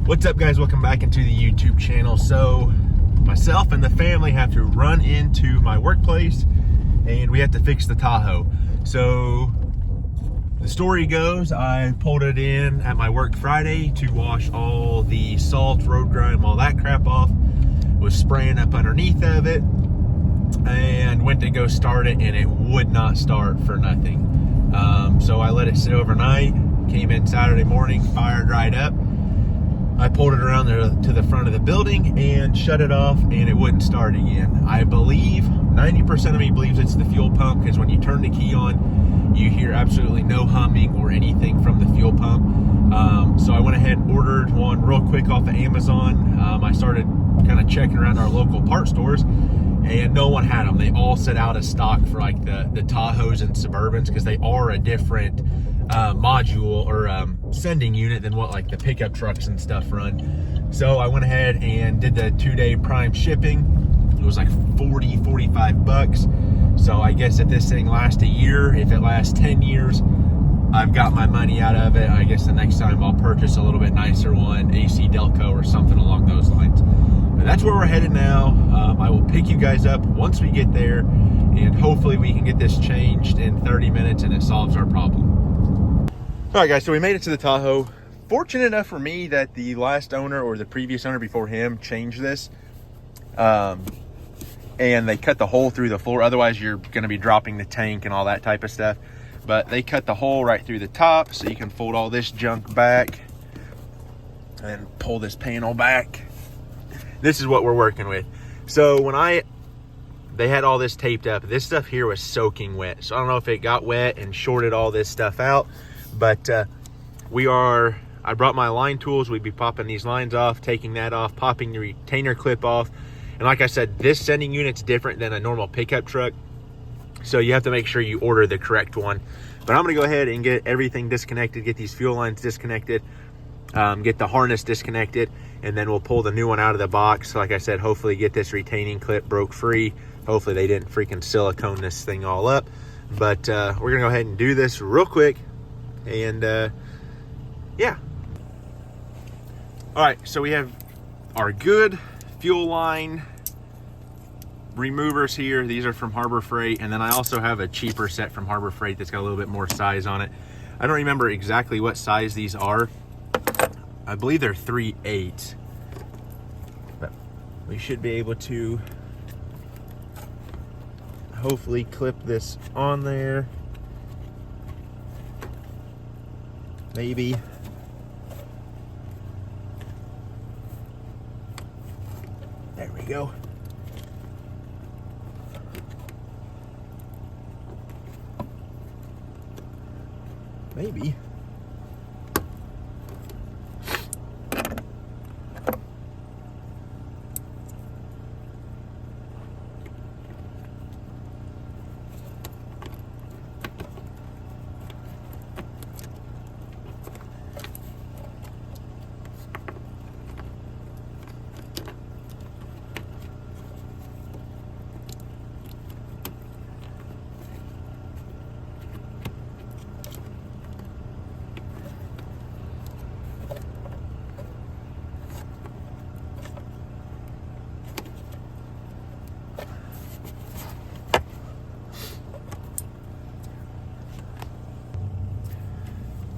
What's up, guys? Welcome back into the YouTube channel. So myself and the family have to run into my workplace and we have to fix the Tahoe. So the story goes, I pulled it in at my work Friday to wash all the salt, road grime, all that crap off. Was spraying up underneath of it and went to go start it and it would not start for nothing. So I let it sit overnight, came in Saturday morning, fired right up. I pulled it around there to the front of the building and shut it off and it wouldn't start again. I believe, 90% of me believes it's the fuel pump, because when you turn the key on, you hear absolutely no humming or anything from the fuel pump. So I went ahead and ordered one real quick off of Amazon. I started kind of checking around our local part stores and no one had them. They all set out of stock for like the Tahoes and Suburbans, because they are a different module or sending unit than what like the pickup trucks and stuff run. So I went ahead and did the 2-day prime shipping. It was like 45 bucks. So I guess if this thing lasts a year, if it lasts 10 years, I've got my money out of it. I guess the next time I'll purchase a little bit nicer one, AC Delco or something along those lines. But that's where we're headed now. I will pick you guys up once we get there, and hopefully we can get this changed in 30 minutes and it solves our problem. All right, guys, so we made it to the Tahoe. Fortunate enough for me that the last owner, or the previous owner before him, changed this. And they cut the hole through the floor. Otherwise, you're going to be dropping the tank and all that type of stuff. But they cut the hole right through the top, so you can fold all this junk back and pull this panel back. This is what we're working with. So when they had all this taped up, this stuff here was soaking wet. So I don't know if it got wet and shorted all this stuff out. But I brought my line tools. We'd be popping these lines off, taking that off, popping the retainer clip off. And like I said, this sending unit's different than a normal pickup truck. So you have to make sure you order the correct one. But I'm gonna go ahead and get everything disconnected, get these fuel lines disconnected, get the harness disconnected, and then we'll pull the new one out of the box. Like I said, hopefully get this retaining clip broke free. Hopefully they didn't freaking silicone this thing all up. But we're gonna go ahead and do this real quick. And yeah. All right, so we have our good fuel line removers here. These are from Harbor Freight, and then I also have a cheaper set from Harbor Freight that's got a little bit more size on it. I don't remember exactly what size these are. I believe they're 3/8, but we should be able to hopefully clip this on there. Maybe. There we go. Maybe.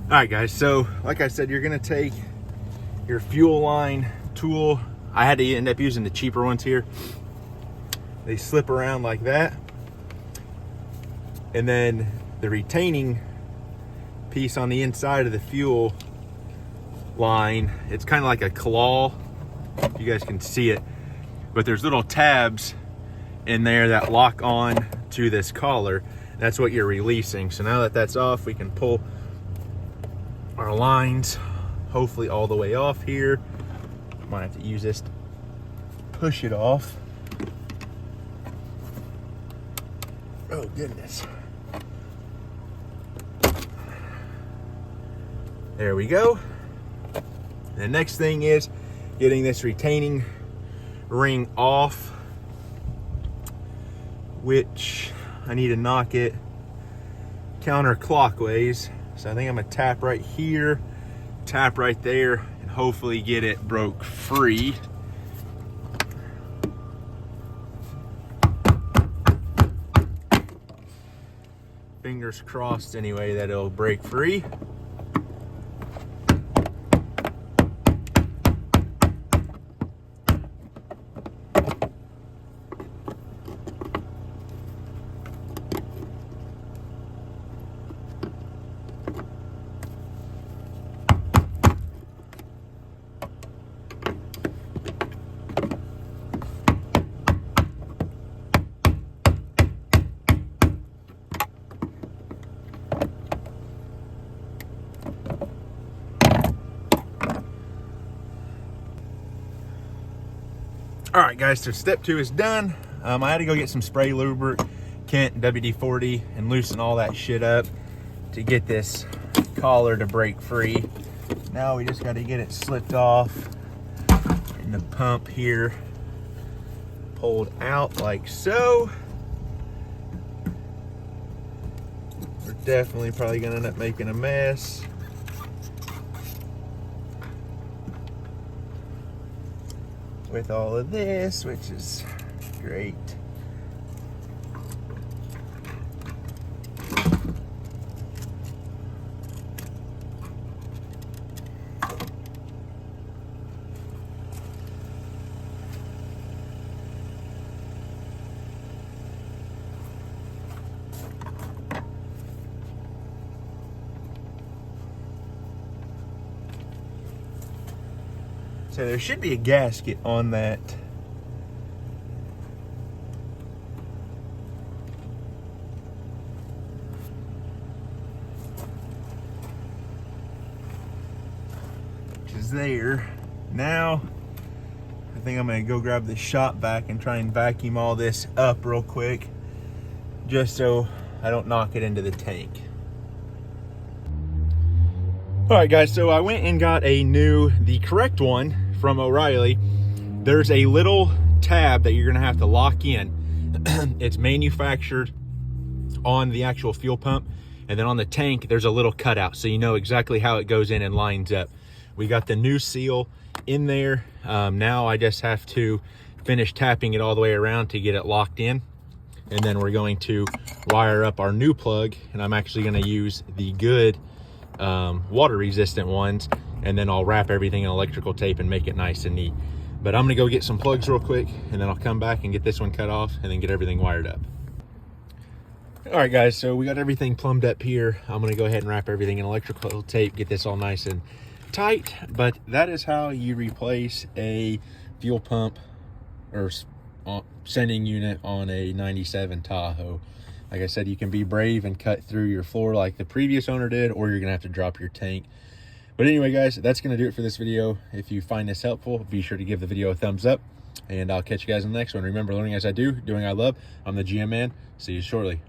All right, guys, so like I said, you're gonna take your fuel line tool. I had to end up using the cheaper ones here. They slip around like that. And then the retaining piece on the inside of the fuel line, it's kind of like a claw. You guys can see it, but there's little tabs in there that lock on to this collar. That's what you're releasing. So now that that's off, we can pull our lines hopefully all the way off here. Might have to use this to push it off. Oh goodness. There we go. The next thing is getting this retaining ring off, which I need to knock it counterclockwise. So I think I'm gonna tap right here, tap right there, and hopefully get it broke free. Fingers crossed anyway that it'll break free. All right, guys, so step 2 is done. I had to go get some spray lubricant, WD-40, and loosen all that shit up to get this collar to break free. Now we just got to get it slipped off and the pump here pulled out like so. We're definitely probably gonna end up making a mess. With all of this, which is great. So there should be a gasket on that. Which is there. Now, I think I'm gonna go grab the shop vac and try and vacuum all this up real quick, just so I don't knock it into the tank. All right, guys, so I went and got the correct one from O'Reilly. There's a little tab that you're gonna have to lock in. It's manufactured on the actual fuel pump, and then on the tank, there's a little cutout, so you know exactly how it goes in and lines up. We got the new seal in there. Now I just have to finish tapping it all the way around to get it locked in. And then we're going to wire up our new plug, and I'm actually gonna use the good water resistant ones, and then I'll wrap everything in electrical tape and make it nice and neat. But I'm gonna go get some plugs real quick, and then I'll come back and get this one cut off and then get everything wired up. All right, guys, so we got everything plumbed up here. I'm gonna go ahead and wrap everything in electrical tape, get this all nice and tight. But that is how you replace a fuel pump or sending unit on a 97 Tahoe. Like I said, you can be brave and cut through your floor like the previous owner did, or you're gonna have to drop your tank. But anyway, guys, that's gonna do it for this video. If you find this helpful, be sure to give the video a thumbs up, and I'll catch you guys in the next one. Remember, learning as I do, doing I love. I'm the GM man. See you shortly.